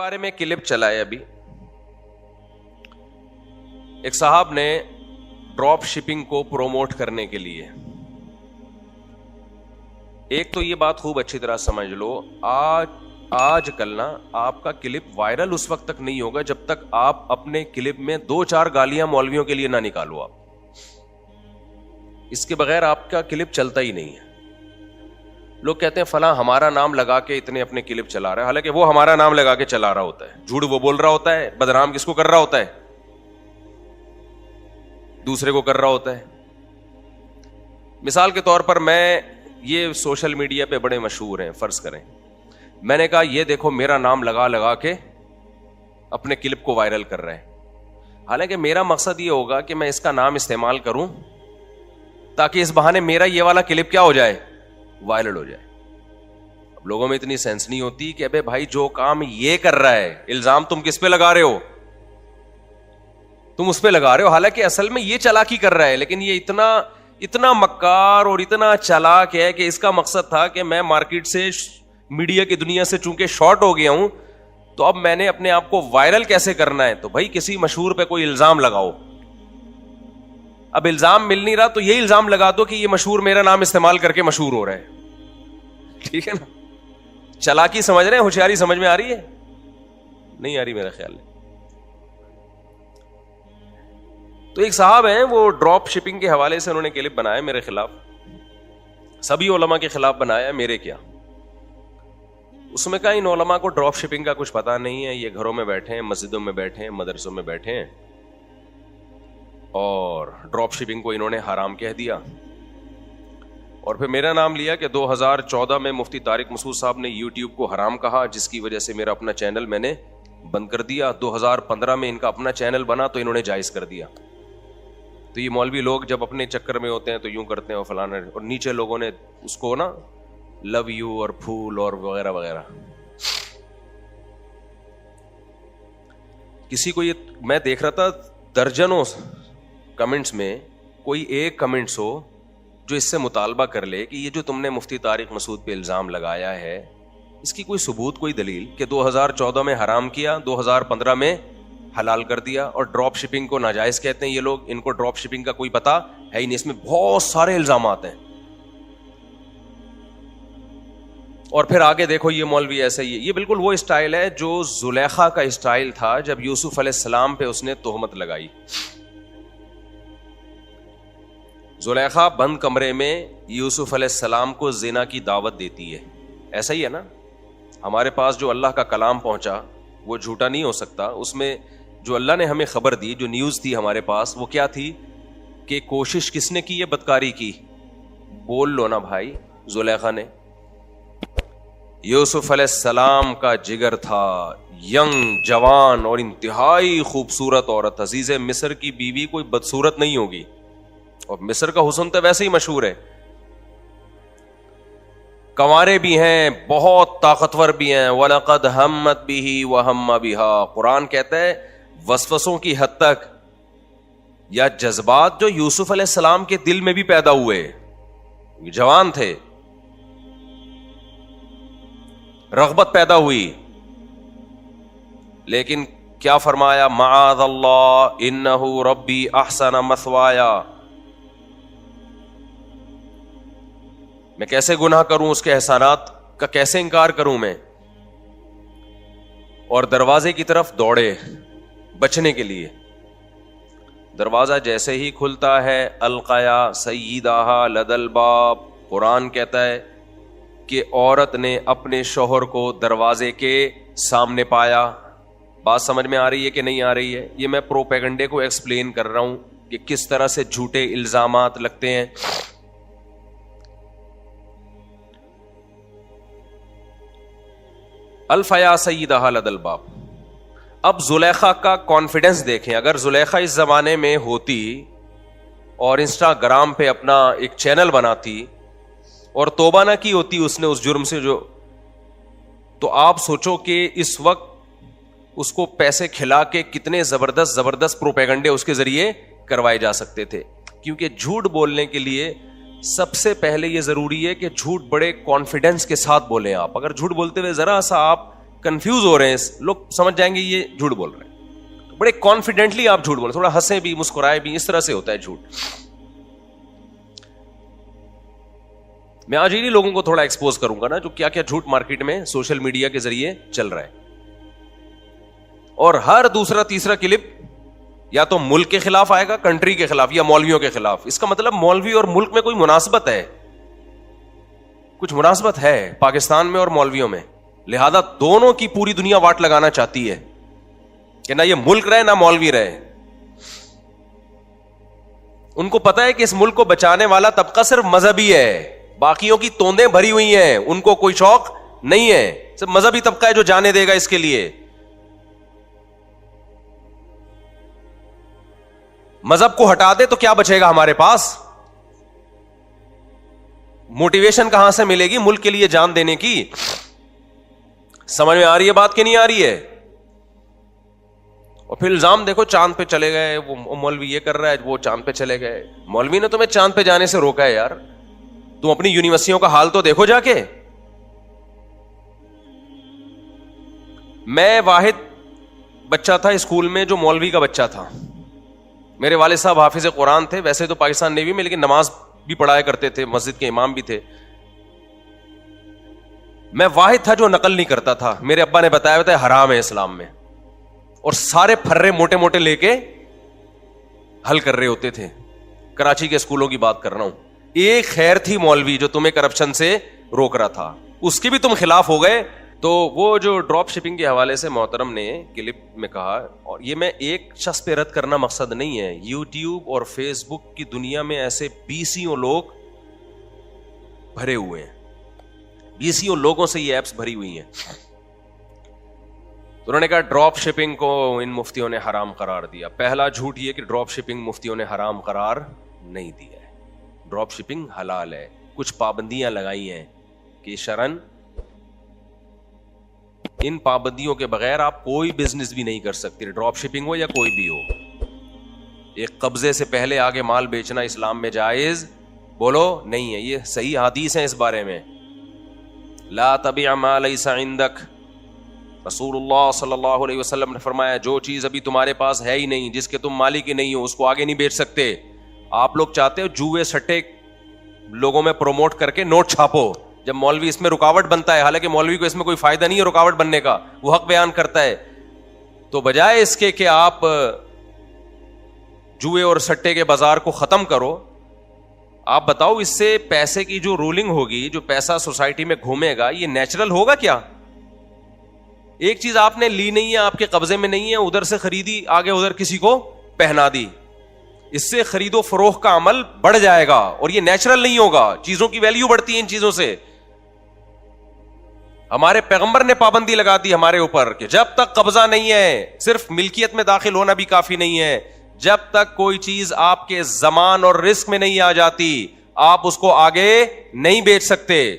بارے میں کلپ چلا ہے ابھی. ایک صاحب نے ڈراپ شپنگ کو پروموٹ کرنے کے لیے، ایک تو یہ بات خوب اچھی طرح سمجھ لو، آج کل نا آپ کا کلپ وائرل اس وقت تک نہیں ہوگا جب تک آپ اپنے کلپ میں 2-4 گالیاں مولویوں کے لیے نہ نکالو. آپ اس کے بغیر آپ کا کلپ چلتا ہی نہیں ہے. لوگ کہتے ہیں فلاں ہمارا نام لگا کے اتنے اپنے کلپ چلا رہا ہے، حالانکہ وہ ہمارا نام لگا کے چلا رہا ہوتا ہے. جھوٹ وہ بول رہا ہوتا ہے، بدنام کس کو کر رہا ہوتا ہے؟ دوسرے کو کر رہا ہوتا ہے. مثال کے طور پر میں یہ سوشل میڈیا پہ بڑے مشہور ہیں، فرض کریں میں نے کہا یہ دیکھو میرا نام لگا کے اپنے کلپ کو وائرل کر رہے ہیں. حالانکہ میرا مقصد یہ ہوگا کہ میں اس کا نام استعمال کروں تاکہ اس بہانے میرا یہ والا کلپ کیا ہو جائے، وائرل ہو جائے. اب لوگوں میں اتنی سینس نہیں ہوتی کہ ابے بھائی جو کام یہ کر رہا ہے، الزام تم کس پہ لگا رہے ہو؟ تم اس پہ لگا رہے ہو، حالانکہ اصل میں یہ چالاکی کر رہا ہے. لیکن یہ اتنا مکار اور اتنا چالاک ہے کہ اس کا مقصد تھا کہ میں مارکیٹ سے، میڈیا کی دنیا سے چونکہ شارٹ ہو گیا ہوں تو اب میں نے اپنے آپ کو وائرل کیسے کرنا ہے. تو بھائی کسی مشہور پہ کوئی الزام لگاؤ. اب الزام مل نہیں رہا تو یہ الزام لگا دو کہ یہ مشہور میرا نام استعمال کر کے مشہور ہو رہا ہے. ٹھیک ہے نا؟ چالاکی سمجھ رہے ہیں؟ ہوشیاری سمجھ میں آ رہی ہے؟ نہیں آ رہی میرا خیال ہے. تو ایک صاحب ہیں، وہ ڈراپ شپنگ کے حوالے سے انہوں نے کلپ بنایا میرے خلاف. سبھی علماء کے خلاف بنایا، میرے کیا. اس میں کہا ان علماء کو ڈراپ شپنگ کا کچھ پتا نہیں ہے، یہ گھروں میں بیٹھے ہیں، مسجدوں میں بیٹھے ہیں، مدرسوں میں بیٹھے ہیں، اور ڈراپ شپنگ کو انہوں نے حرام کہہ دیا. اور پھر میرا نام لیا کہ 2014 میں مفتی طارق مسعود صاحب نے یوٹیوب کو حرام کہا، جس کی وجہ سے میرا اپنا چینل میں نے بند کر دیا. 2015 میں ان کا اپنا چینل بنا تو انہوں نے جائز کر دیا. تو یہ مولوی لوگ جب اپنے چکر میں ہوتے ہیں تو یوں کرتے ہیں اور فلانا، اور نیچے لوگوں نے اس کو نا لو یو اور پھول اور وغیرہ وغیرہ. کسی کو یہ میں دیکھ رہا تھا درجنوں کمنٹس میں کوئی ایک کمنٹس ہو جو اس سے مطالبہ کر لے کہ یہ جو تم نے مفتی طارق مسعود پہ الزام لگایا ہے اس کی کوئی ثبوت، کوئی دلیل کہ 2014 میں حرام کیا، 2015 میں حلال کر دیا. اور ڈراپ شپنگ کو ناجائز کہتے ہیں یہ لوگ. ان کو ڈراپ شپنگ کا کوئی پتا ہے ہی نہیں. اس میں بہت سارے الزامات ہیں. اور پھر آگے دیکھو یہ مولوی ایسا ہی ہے. یہ بالکل وہ اسٹائل ہے جو زلیخا کا اسٹائل تھا جب یوسف علیہ السلام پہ اس نے تہمت لگائی. زلیخا بند کمرے میں یوسف علیہ السلام کو زنا کی دعوت دیتی ہے. ایسا ہی ہے نا؟ ہمارے پاس جو اللہ کا کلام پہنچا وہ جھوٹا نہیں ہو سکتا. اس میں جو اللہ نے ہمیں خبر دی، جو نیوز تھی ہمارے پاس، وہ کیا تھی کہ کوشش کس نے کی ہے بدکاری کی؟ بول لو نا بھائی. زلیخا نے. یوسف علیہ السلام کا جگر تھا، ینگ، جوان اور انتہائی خوبصورت عورت. عزیز مصر کی بیوی کوئی بدصورت نہیں ہوگی، اور مصر کا حسن تو ویسے ہی مشہور ہے. کنوارے بھی ہیں، بہت طاقتور بھی ہیں. وَلَقَدْ هَمَّتْ بِهِ وَهَمَّ بِهَا. قرآن کہتا ہے وسوسوں کی حد تک یا جذبات جو یوسف علیہ السلام کے دل میں بھی پیدا ہوئے. جوان تھے، رغبت پیدا ہوئی، لیکن کیا فرمایا؟ معاذ اللہ انہ ربی احسن مثوایا. میں کیسے گناہ کروں، اس کے احسانات کا کیسے انکار کروں میں. اور دروازے کی طرف دوڑے بچنے کے لیے. دروازہ جیسے ہی کھلتا ہے القیا سیدہا لدى الباب. قرآن کہتا ہے کہ عورت نے اپنے شوہر کو دروازے کے سامنے پایا. بات سمجھ میں آ رہی ہے کہ نہیں آ رہی ہے؟ یہ میں پروپیگنڈے کو ایکسپلین کر رہا ہوں کہ کس طرح سے جھوٹے الزامات لگتے ہیں. الفیا سیدہا لدى الباب. اب زلیخا کا کانفیڈنس دیکھیں. اگر زلیخا اس زمانے میں ہوتی اور انسٹاگرام پہ اپنا ایک چینل بناتی اور توبہ نہ کی ہوتی اس نے اس جرم سے جو، تو آپ سوچو کہ اس وقت اس کو پیسے کھلا کے کتنے زبردست پروپیگنڈے اس کے ذریعے کروائے جا سکتے تھے. کیونکہ جھوٹ بولنے کے لیے سب سے پہلے یہ ضروری ہے کہ جھوٹ بڑے کانفیڈنس کے ساتھ بولیں. آپ اگر جھوٹ بولتے ہوئے ذرا سا آپ کنفیوز ہو رہے ہیں, لوگ سمجھ جائیں گے یہ جھوٹ بول رہے ہیں. بڑے کانفیڈنٹلی آپ جھوٹ بولیں, تھوڑا ہنسے بھی مسکرائے بھی, اس طرح سے ہوتا ہے جھوٹ. میں آج انہی لوگوں کو تھوڑا ایکسپوز کروں گا نا جو کیا کیا جھوٹ مارکیٹ میں سوشل میڈیا کے ذریعے چل رہا ہے. اور ہر دوسرا تیسرا کلپ یا تو ملک کے خلاف آئے گا, کنٹری کے خلاف, یا مولویوں کے خلاف. اس کا مطلب مولوی اور ملک میں کوئی مناسبت ہے, کچھ مناسبت ہے پاکستان میں اور مولویوں میں. لہذا دونوں کی پوری دنیا واٹ لگانا چاہتی ہے کہ نہ یہ ملک رہے نہ مولوی رہے. ان کو پتا ہے کہ اس ملک کو بچانے والا طبقہ صرف مذہبی ہے, باقیوں کی توندیں بھری ہوئی ہیں, ان کو کوئی شوق نہیں ہے, صرف مذہبی طبقہ ہے جو جانے دے گا اس کے لیے. مذہب کو ہٹا دے تو کیا بچے گا ہمارے پاس؟ موٹیویشن کہاں سے ملے گی ملک کے لیے جان دینے کی؟ سمجھ میں آ رہی ہے بات کہ نہیں آ رہی ہے؟ اور پھر الزام دیکھو, چاند پہ چلے گئے, وہ مولوی یہ کر رہا ہے, وہ چاند پہ چلے گئے. مولوی نے تمہیں چاند پہ جانے سے روکا ہے یار, تم اپنی یونیورسٹیوں کا حال تو دیکھو جا کے. میں واحد بچہ تھا اسکول میں جو مولوی کا بچہ تھا. میرے والد صاحب حافظ قرآن تھے, ویسے تو پاکستان نیوی میں, لیکن نماز بھی پڑھایا کرتے تھے, مسجد کے امام بھی تھے. میں واحد تھا جو نقل نہیں کرتا تھا. میرے ابا نے بتایا ہوتا ہے حرام ہے اسلام میں, اور سارے پھرے موٹے موٹے لے کے حل کر رہے ہوتے تھے. کراچی کے اسکولوں کی بات کر رہا ہوں. ایک خیر تھی مولوی جو تمہیں کرپشن سے روک رہا تھا, اس کے بھی تم خلاف ہو گئے. تو وہ جو ڈراپ شپنگ کے حوالے سے محترم نے کلپ میں کہا, اور یہ میں ایک شخص پہ رد کرنا مقصد نہیں ہے, یوٹیوب اور فیس بک کی دنیا میں ایسے بیسیوں لوگ بھرے ہوئے ہیں, بیسیوں لوگوں سے یہ ایپس بھری ہوئی ہیں. تو انہوں نے کہا ڈراپ شپنگ کو ان مفتیوں نے حرام قرار دیا. پہلا جھوٹ یہ کہ ڈراپ شپنگ مفتیوں نے حرام قرار نہیں دیا ہے. ڈراپ شپنگ حلال ہے, کچھ پابندیاں لگائی ہیں کہ شرعن ان پابندیوں کے بغیر آپ کوئی بزنس بھی نہیں کر سکتے, ڈراپ شپنگ ہو یا کوئی بھی ہو. ایک قبضے سے پہلے آگے مال بیچنا اسلام میں جائز بولو نہیں ہے. یہ صحیح حدیث ہے اس بارے میں, لا تبع ما لیس عندک. رسول اللہ صلی اللہ علیہ وسلم نے فرمایا جو چیز ابھی تمہارے پاس ہے ہی نہیں, جس کے تم مالک ہی نہیں ہو, اس کو آگے نہیں بیچ سکتے. آپ لوگ چاہتے ہو جوئے سٹے لوگوں میں پروموٹ کر کے نوٹ چھاپو, جب مولوی اس میں رکاوٹ بنتا ہے, حالانکہ مولوی کو اس میں کوئی فائدہ نہیں ہے رکاوٹ بننے کا, وہ حق بیان کرتا ہے, تو بجائے اس کے کہ آپ جوئے اور سٹے کے بازار کو ختم کرو, آپ بتاؤ اس سے پیسے کی جو رولنگ ہوگی, جو پیسہ سوسائٹی میں گھومے گا, یہ نیچرل ہوگا کیا؟ ایک چیز آپ نے لی نہیں ہے, آپ کے قبضے میں نہیں ہے, ادھر سے خریدی, آگے ادھر کسی کو پہنا دی, اس سے خرید و فروخت کا عمل بڑھ جائے گا, اور یہ نیچرل نہیں ہوگا. چیزوں کی ویلیو بڑھتی ہے ان چیزوں سے. ہمارے پیغمبر نے پابندی لگا دی ہمارے اوپر کہ جب تک قبضہ نہیں ہے, صرف ملکیت میں داخل ہونا بھی کافی نہیں ہے, جب تک کوئی چیز آپ کے زمان اور رزق میں نہیں آ جاتی آپ اس کو آگے نہیں بیچ سکتے.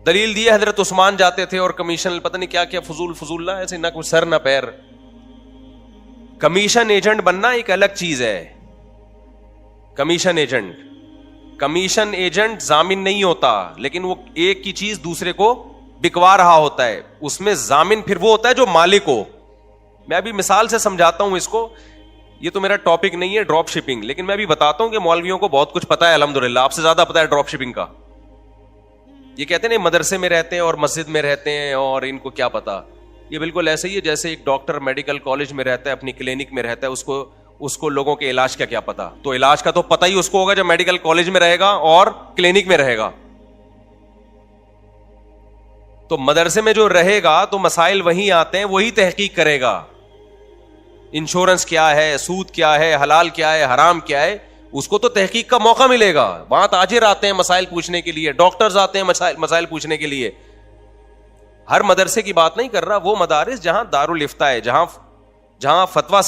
دلیل دی حضرت عثمان جاتے تھے اور کمیشن پتہ نہیں کیا کیا فضول نہ, ایسے نہ کوئی سر نہ پیر. کمیشن ایجنٹ بننا ایک الگ چیز ہے. کمیشن ایجنٹ ضامن نہیں ہوتا, لیکن وہ ایک کی چیز دوسرے کو بکوا رہا ہوتا ہے, اس میں ضامن پھر وہ ہوتا ہے جو مالک ہو. میں ابھی مثال سے سمجھاتا ہوں اس کو, یہ تو میرا ٹاپک نہیں ہے ڈراپ شپنگ, لیکن میں ابھی بتاتا ہوں کہ مولویوں کو بہت کچھ پتا ہے الحمدللہ, آپ سے زیادہ پتا ہے ڈراپ شپنگ کا. یہ کہتے ہیں مدرسے میں رہتے ہیں اور مسجد میں رہتے ہیں اور ان کو کیا پتا. یہ بالکل ایسے ہی ہے جیسے ایک ڈاکٹر میڈیکل کالج میں رہتا ہے, اپنی کلینک میں رہتا ہے, اس کو لوگوں کے علاج کا کیا پتا. تو علاج کا تو پتہ ہی اس کو ہوگا جب میڈیکل کالج میں رہے گا اور کلینک میں رہے گا. تو مدرسے میں جو رہے گا تو مسائل وہی آتے ہیں, وہی تحقیق کرے گا. انشورنس کیا ہے, سود کیا ہے, حلال کیا ہے, حرام کیا ہے, اس کو تو تحقیق کا موقع ملے گا. وہاں تاجر آتے ہیں مسائل پوچھنے کے لیے, ڈاکٹرز آتے ہیں مسائل پوچھنے کے لیے. ہر مدرسے کی بات نہیں کر رہا, وہ مدارس جہاں دارالافتاء ہے, جہاں فتویٰ